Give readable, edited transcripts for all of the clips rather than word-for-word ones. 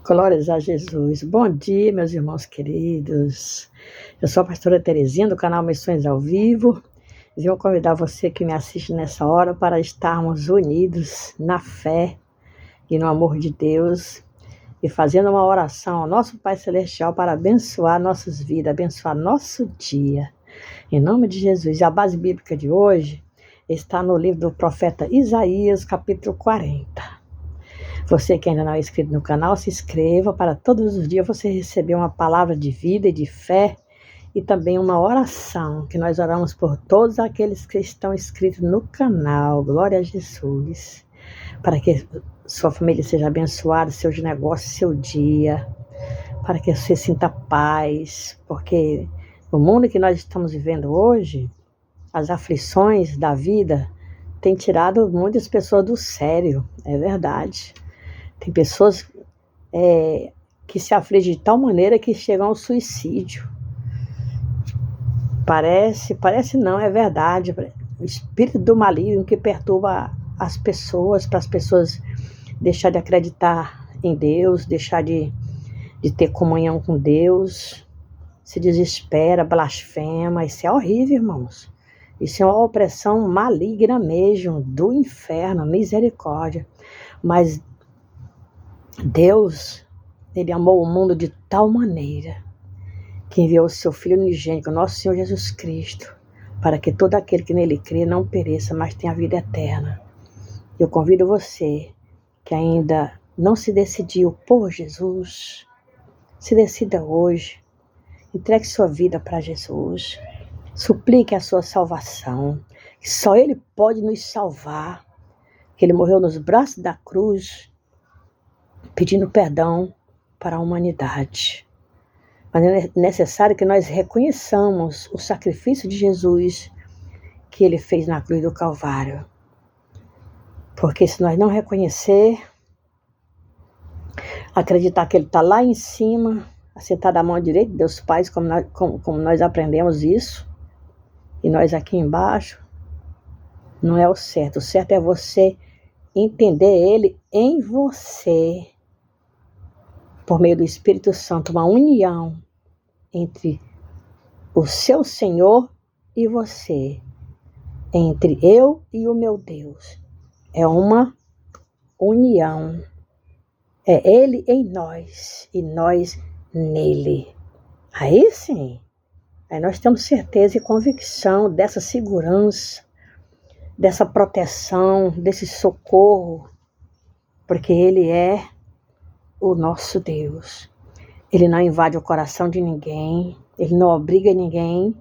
Glórias a Jesus. Bom dia, meus irmãos queridos. Eu sou a pastora Terezinha, do canal Missões ao Vivo. E vou convidar você que me assiste nessa hora para estarmos unidos na fé e no amor de Deus e fazendo uma oração ao nosso Pai Celestial para abençoar nossas vidas, abençoar nosso dia. Em nome de Jesus. E a base bíblica de hoje está no livro do profeta Isaías, capítulo 40. Você que ainda não é inscrito no canal, se inscreva para todos os dias você receber uma palavra de vida e de fé e também uma oração, que nós oramos por todos aqueles que estão inscritos no canal. Glória a Jesus. Para que sua família seja abençoada, seus negócios, seu dia, para que você sinta paz, porque no mundo que nós estamos vivendo hoje, as aflições da vida têm tirado muitas pessoas do sério, é verdade. Tem pessoas que se afligem de tal maneira que chegam ao suicídio. Parece não, é verdade. O espírito do maligno que perturba as pessoas, para as pessoas deixar de acreditar em Deus, deixar de ter comunhão com Deus, se desespera, blasfema. Isso é horrível, irmãos. Isso é uma opressão maligna mesmo, do inferno, misericórdia. Mas Deus, Ele amou o mundo de tal maneira que enviou o seu Filho unigênito, nosso Senhor Jesus Cristo, para que todo aquele que nele crê não pereça, mas tenha a vida eterna. Eu convido você que ainda não se decidiu por Jesus, se decida hoje, entregue sua vida para Jesus, suplique a sua salvação, que só Ele pode nos salvar, que Ele morreu nos braços da cruz, pedindo perdão para a humanidade. Mas é necessário que nós reconheçamos o sacrifício de Jesus que Ele fez na cruz do Calvário. Porque se nós não reconhecer, acreditar que Ele está lá em cima, assentado à mão direita de Deus Pai, como nós aprendemos isso, e nós aqui embaixo, não é o certo. O certo é você entender Ele em você, por meio do Espírito Santo, uma união entre o seu Senhor e você, entre eu e o meu Deus. É uma união. É Ele em nós e nós nele. Aí sim, aí nós temos certeza e convicção dessa segurança, dessa proteção, desse socorro, porque Ele é o nosso Deus. Ele não invade o coração de ninguém, Ele não obriga ninguém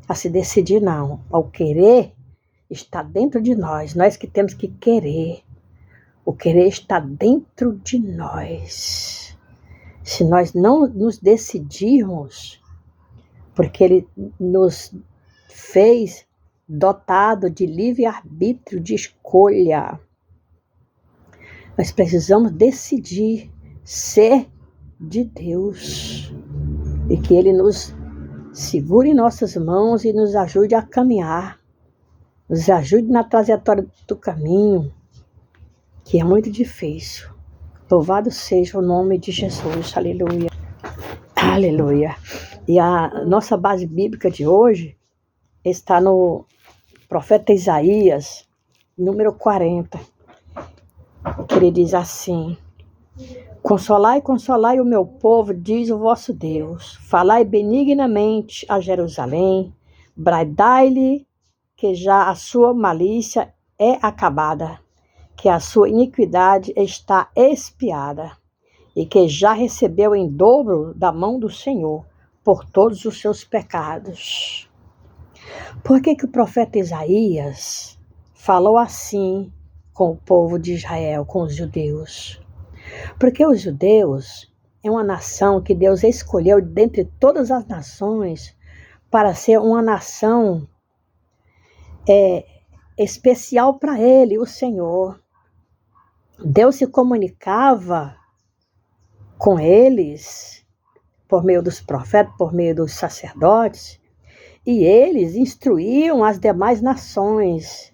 a se decidir, não. O querer está dentro de nós, nós que temos que querer. O querer está dentro de nós. Se nós não nos decidirmos, porque Ele nos fez dotado de livre-arbítrio, de escolha, nós precisamos decidir ser de Deus e que Ele nos segure em nossas mãos e nos ajude a caminhar, nos ajude na trajetória do caminho, que é muito difícil. Louvado seja o nome de Jesus, aleluia, aleluia. E a nossa base bíblica de hoje está no profeta Isaías, número 40, que ele diz assim: Consolai, consolai o meu povo, diz o vosso Deus. Falai benignamente a Jerusalém. Bradai-lhe que já a sua malícia é acabada, que a sua iniquidade está expiada, e que já recebeu em dobro da mão do Senhor por todos os seus pecados. Por que o profeta Isaías falou assim com o povo de Israel, com os judeus? Porque os judeus é uma nação que Deus escolheu dentre todas as nações para ser uma nação especial para Ele, o Senhor. Deus se comunicava com eles por meio dos profetas, por meio dos sacerdotes, e eles instruíam as demais nações.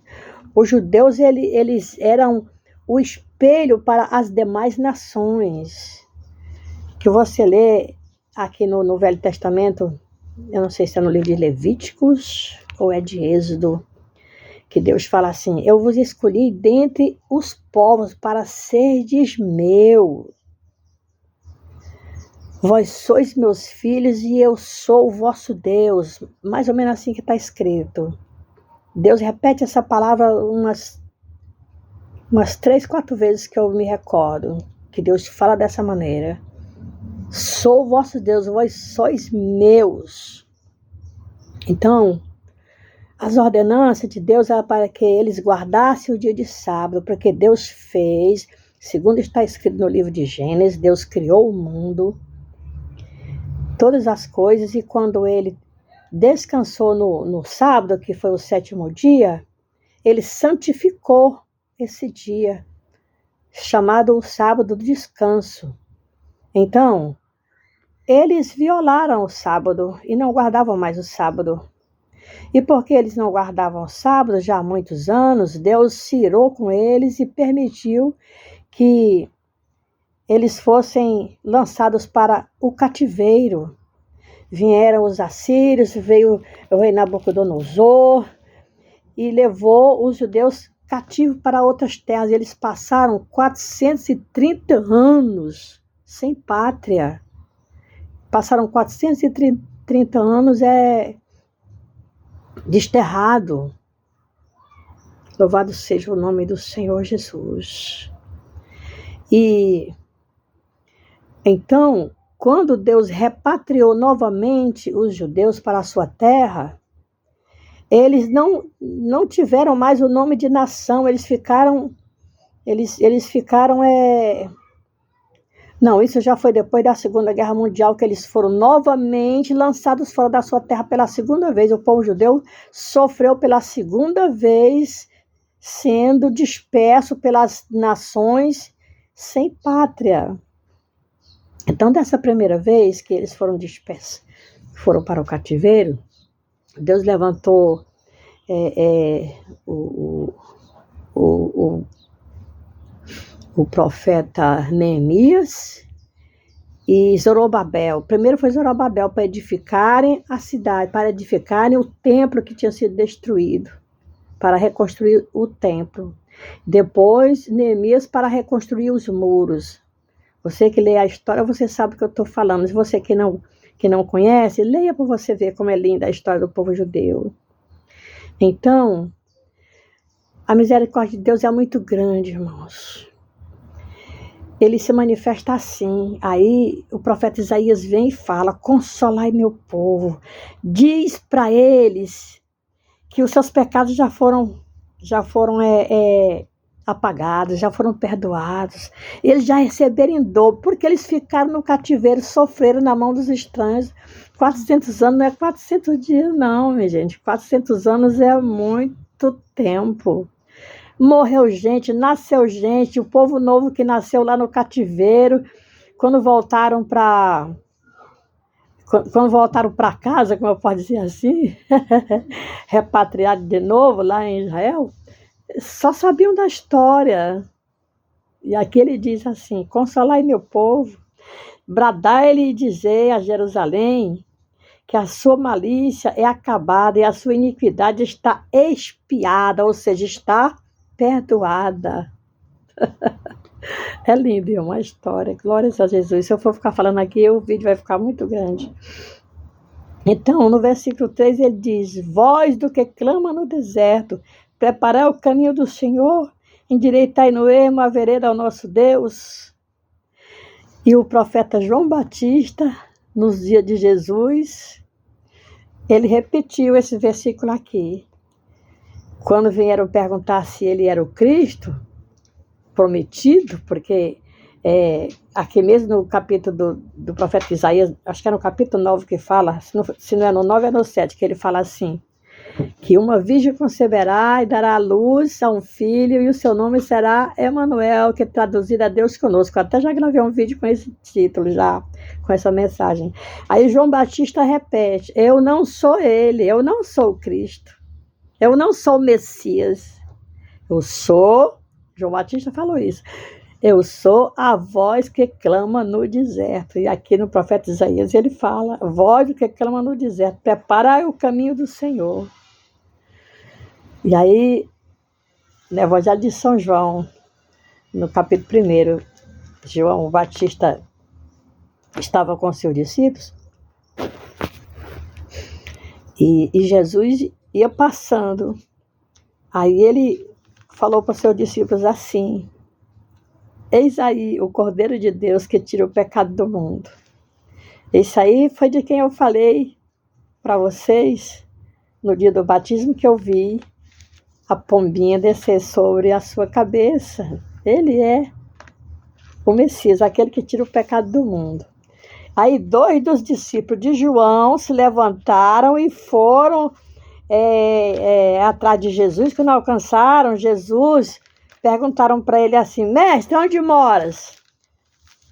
Os judeus eles eram o espelho para as demais nações. que você lê aqui no Velho Testamento, eu não sei se é no livro de Levíticos ou é de Êxodo, que Deus fala assim: eu vos escolhi dentre os povos para serdes meu. Vós sois meus filhos e eu sou o vosso Deus. Mais ou menos assim que está escrito. Deus repete essa palavra umas 3, 4 vezes que eu me recordo, que Deus fala dessa maneira. Sou o vosso Deus, vós sois meus. Então, as ordenanças de Deus eram para que eles guardassem o dia de sábado, porque Deus fez, segundo está escrito no livro de Gênesis, Deus criou o mundo, todas as coisas, e quando ele descansou no sábado, que foi o 7º dia, ele santificou esse dia, chamado o sábado do descanso. Então, eles violaram o sábado e não guardavam mais o sábado. E porque eles não guardavam o sábado já há muitos anos, Deus se irou com eles e permitiu que eles fossem lançados para o cativeiro. Vieram os assírios, veio o rei Nabucodonosor e levou os judeus cativos para outras terras. Eles passaram 430 anos sem pátria. Passaram 430 anos desterrado. Louvado seja o nome do Senhor Jesus. E então, quando Deus repatriou novamente os judeus para a sua terra, eles não tiveram mais o nome de nação, eles ficaram. Não, isso já foi depois da Segunda Guerra Mundial, que eles foram novamente lançados fora da sua terra pela segunda vez. O povo judeu sofreu pela segunda vez, sendo disperso pelas nações sem pátria. Então, dessa primeira vez que eles foram dispersos, foram para o cativeiro, Deus levantou o profeta Neemias e Zorobabel. Primeiro foi Zorobabel para edificarem a cidade, para edificarem o templo que tinha sido destruído, para reconstruir o templo. Depois, Neemias para reconstruir os muros. Você que lê a história, você sabe o que eu estou falando. Se você que não conhece, leia para você ver como é linda a história do povo judeu. Então, a misericórdia de Deus é muito grande, irmãos. Ele se manifesta assim. Aí o profeta Isaías vem e fala: consolai meu povo. Diz para eles que os seus pecados já foram apagados, já foram perdoados. Eles já receberam em dobro, porque eles ficaram no cativeiro, sofreram na mão dos estranhos. 400 anos não é 400 dias não, minha gente. 400 anos é muito tempo. Morreu gente, nasceu gente, o povo novo que nasceu lá no cativeiro, quando voltaram para casa, como eu posso dizer assim, repatriados de novo lá em Israel, só sabiam da história. E aqui ele diz assim: consolai meu povo, bradai-lhe e dizei a Jerusalém que a sua malícia é acabada e a sua iniquidade está expiada, ou seja, está perdoada. É lindo, é uma história. Glórias a Jesus. Se eu for ficar falando aqui, o vídeo vai ficar muito grande. Então, no versículo 3, ele diz: voz do que clama no deserto, preparai o caminho do Senhor, endireitai no ermo a vereda ao nosso Deus. E o profeta João Batista, nos dias de Jesus, ele repetiu esse versículo aqui. Quando vieram perguntar se ele era o Cristo prometido, porque aqui mesmo no capítulo do profeta Isaías, acho que é no capítulo 9 que fala, se não é no 9 é no 7, que ele fala assim, que uma virgem conceberá e dará à luz a um filho, e o seu nome será Emanuel, que traduzido é Deus conosco. Eu até já gravei um vídeo com esse título, já com essa mensagem. Aí João Batista repete: eu não sou ele, eu não sou o Cristo, eu não sou o Messias, eu sou... João Batista falou isso. Eu sou a voz que clama no deserto. E aqui no profeta Isaías ele fala, voz que clama no deserto, preparai o caminho do Senhor. E aí, no Evangelho de São João, no capítulo 1, João Batista estava com seus discípulos e Jesus ia passando. Aí ele falou para os seus discípulos assim, eis aí o Cordeiro de Deus que tira o pecado do mundo. Isso aí foi de quem eu falei para vocês no dia do batismo, que eu vi a pombinha descer sobre a sua cabeça. Ele é o Messias, aquele que tira o pecado do mundo. Aí 2 dos discípulos de João se levantaram e foram atrás de Jesus. Quando alcançaram Jesus, perguntaram para ele assim, mestre, onde moras?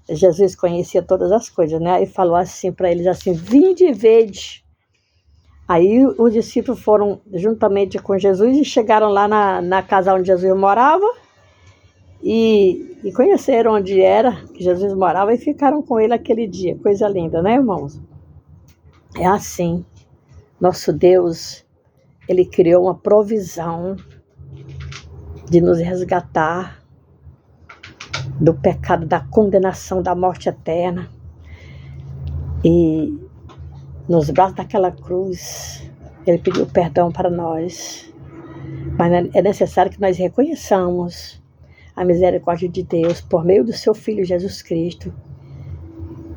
Jesus conhecia todas as coisas, né? E falou assim para eles assim, vinde e vede. Aí os discípulos foram juntamente com Jesus e chegaram lá na casa onde Jesus morava e conheceram onde era que Jesus morava e ficaram com ele aquele dia. Coisa linda, né, irmãos? É assim. Nosso Deus, ele criou uma provisão de nos resgatar do pecado, da condenação, da morte eterna. E nos braços daquela cruz, ele pediu perdão para nós. Mas é necessário que nós reconheçamos a misericórdia de Deus por meio do seu Filho Jesus Cristo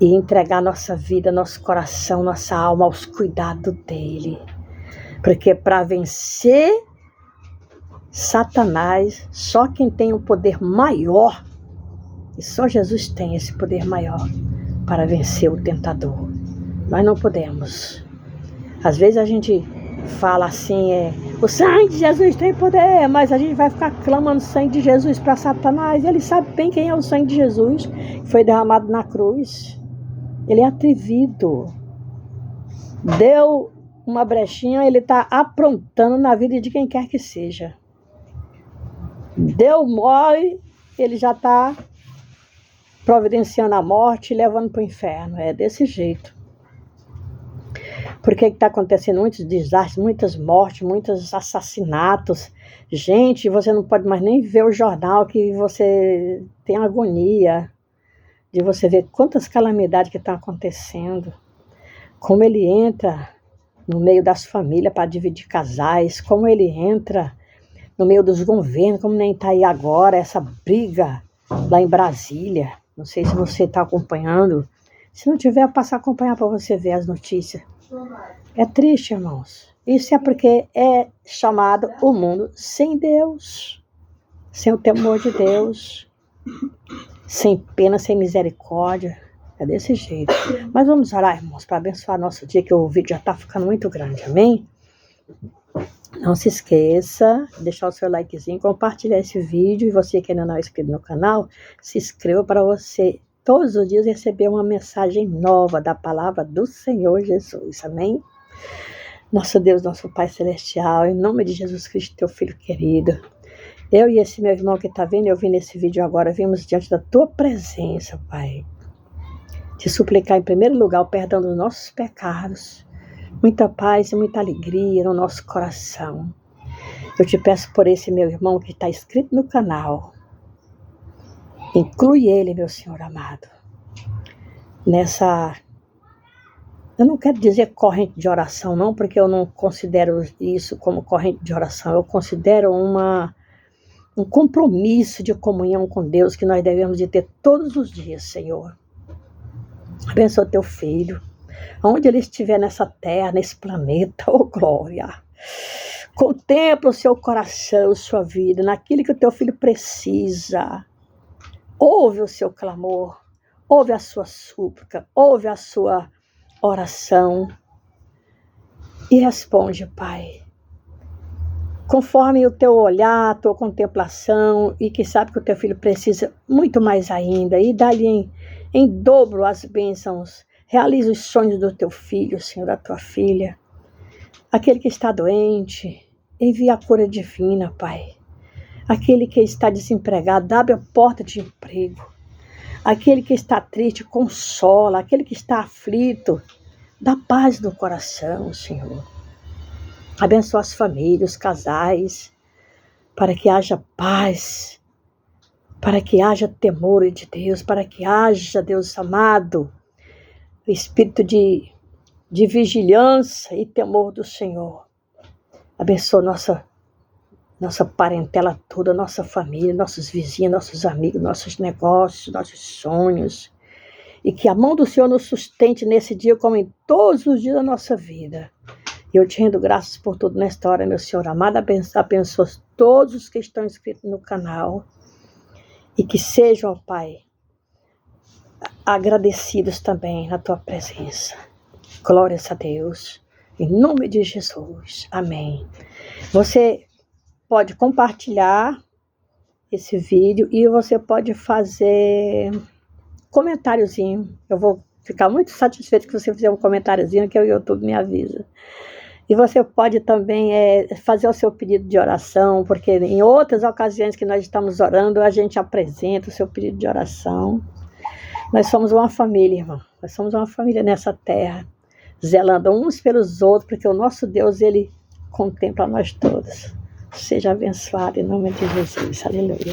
e entregar nossa vida, nosso coração, nossa alma aos cuidados dele. Porque para vencer Satanás, só quem tem um poder maior, e só Jesus tem esse poder maior para vencer o tentador. Nós não podemos. Às vezes a gente fala assim, o sangue de Jesus tem poder, mas a gente vai ficar clamando o sangue de Jesus para Satanás. Ele sabe bem quem é o sangue de Jesus, que foi derramado na cruz. Ele é atrevido. Deu uma brechinha, ele está aprontando na vida de quem quer que seja. Deu mole, ele já está providenciando a morte e levando para o inferno. É desse jeito. Porque está acontecendo muitos desastres, muitas mortes, muitos assassinatos. Gente, você não pode mais nem ver o jornal, que você tem agonia de você ver quantas calamidades que estão acontecendo. Como ele entra no meio das famílias para dividir casais, como ele entra no meio dos governos, como nem está aí agora, essa briga lá em Brasília. Não sei se você está acompanhando. Se não tiver, eu passo a acompanhar para você ver as notícias. É triste, irmãos. Isso é porque é chamado o mundo sem Deus, sem o temor de Deus, sem pena, sem misericórdia. É desse jeito. Mas vamos orar, irmãos, para abençoar nosso dia, que o vídeo já está ficando muito grande, amém? Não se esqueça de deixar o seu likezinho, compartilhar esse vídeo, e você que ainda não é inscrito no canal, se inscreva para você todos os dias receber uma mensagem nova da palavra do Senhor Jesus, amém? Nosso Deus, nosso Pai Celestial, em nome de Jesus Cristo, teu Filho querido, eu e esse meu irmão que está vendo e ouvindo esse vídeo agora, vimos diante da tua presença, Pai, te suplicar em primeiro lugar o perdão dos nossos pecados, muita paz e muita alegria no nosso coração. Eu te peço por esse meu irmão que está inscrito no canal, inclui ele, meu Senhor amado, nessa, eu não quero dizer corrente de oração não, porque eu não considero isso como corrente de oração, eu considero um compromisso de comunhão com Deus que nós devemos de ter todos os dias, Senhor. Abençoa teu filho, onde ele estiver nessa terra, nesse planeta, oh glória. Contempla o seu coração, sua vida, naquilo que o teu filho precisa. Ouve o seu clamor, ouve a sua súplica, ouve a sua oração e responde, Pai. Conforme o teu olhar, a tua contemplação, e que sabe que o teu filho precisa muito mais ainda, e dá-lhe em dobro as bênçãos. Realiza os sonhos do teu filho, Senhor, da tua filha. Aquele que está doente, envia a cura divina, Pai. Aquele que está desempregado, abre a porta de emprego. Aquele que está triste, consola. Aquele que está aflito, dá paz no coração, Senhor. Abençoa as famílias, os casais, para que haja paz, para que haja temor de Deus, para que haja, Deus amado, o espírito de vigilância e temor do Senhor. Abençoa nossa parentela toda, nossa família, nossos vizinhos, nossos amigos, nossos negócios, nossos sonhos. E que a mão do Senhor nos sustente nesse dia como em todos os dias da nossa vida. E eu te rendo graças por tudo nesta hora, meu Senhor amado. Abençoa todos os que estão inscritos no canal. E que sejam, ó Pai, agradecidos também na tua presença. Glórias a Deus. Em nome de Jesus. Amém. Você pode compartilhar esse vídeo e você pode fazer comentáriozinho. Eu vou ficar muito satisfeito que você fizer um comentáriozinho, que o YouTube me avisa. E você pode também fazer o seu pedido de oração, porque em outras ocasiões que nós estamos orando, a gente apresenta o seu pedido de oração. Nós somos uma família, irmão. Nós somos uma família nessa terra, zelando uns pelos outros, porque o nosso Deus, Ele contempla nós todos. Seja abençoado em nome de Jesus. Aleluia.